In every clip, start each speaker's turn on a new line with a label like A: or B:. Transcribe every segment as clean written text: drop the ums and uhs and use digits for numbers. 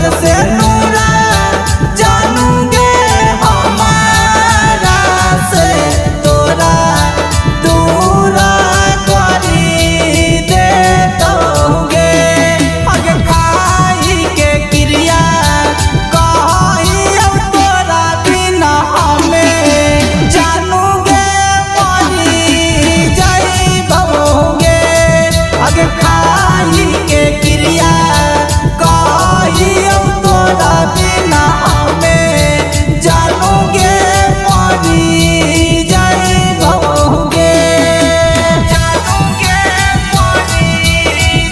A: तोहर से नूरा जानूंगे हमारा से तोरा दूरा करी दे दोगे। आगे खाई के क्रिया कही अब तोरा बिना हमें जानूंगे मरी जाइबोगे। आगे खाई के क्रिया कही अब तोरा बिना हमें जानूंगे मरी जाइबोगे। जानूंगे मरी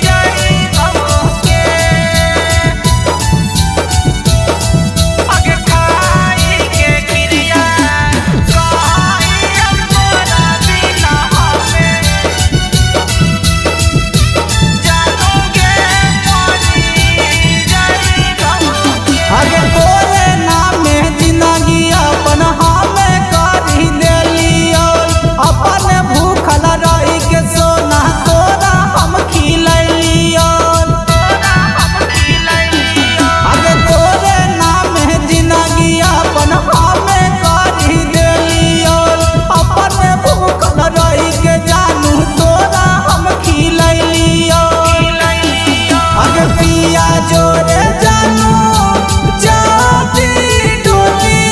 A: जाइबोगे। आगे खाई के क्रिया कही अब तोरा बिना हमें जानूंगे मरी जाइबोगे। आगे तोरे नाम में जिंदगी अपन हमें करी देलियो। अपन भूखल रही के सोना तोरा हम खिलैलियो। आगे तोरे नाम में जिंदगी अपन हमें करी देलियो। अपन भूखल रही के जानू तोरा हम खिलैलियो। आगे पिया जोरे जानू जाती डोली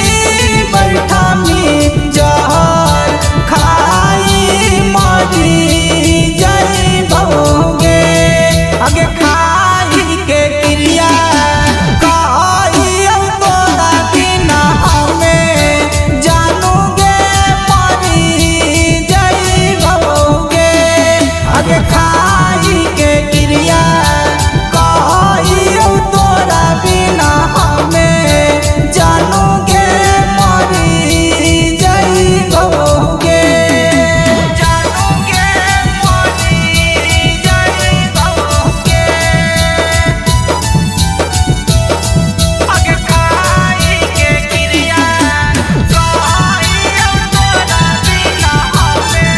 A: बैठा में जहर खाई मरी जाइबोगे। आगे खाई के क्रिया कही अब तोरा बिना हमें जानूंगे मरी जाइबोगे। आगे खाई के क्रिया कही अब तोरा बिना हमें जानूंगे मरी जाइबोगे। जानूंगे मरी जाइबोगे। आगे खाई के क्रिया कही अब तोरा बिना हमें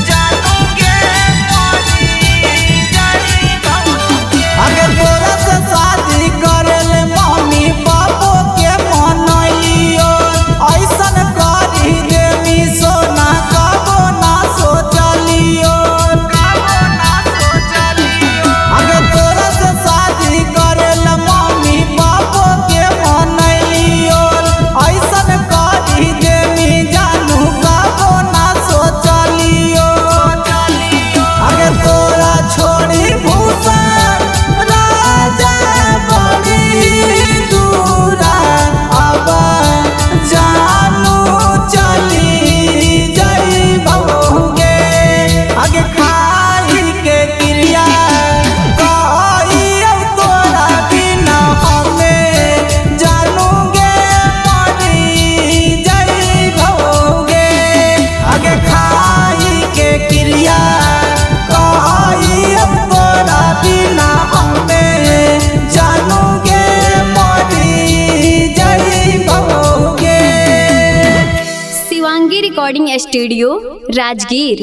A: जानूंगे मरी जाइबोगे। आगे तोरा से शादी करेले मम्मी पापो के मनैलियो। ऐसन करी देवी सोना कबो ना सोचलियो। आगे तोरा से शादी करेले मम्मी पापो के मनैलियो। ऐसन करी देवी जानू कबो ना सोचलियो। आगे तोरा छोड़ी भूषण राजा बड़ी दूरा अब जानू चली जाइबोगे। आगे खाई के क्रिया कही अब तोरा बिना हमें जानूंगे मरी जाइबोगे। आगे खाई के क्रिया कही अब तोरा बिना हमें जानूंगे मरी जाइबोगे।
B: Shivangi recording studio Rajgir.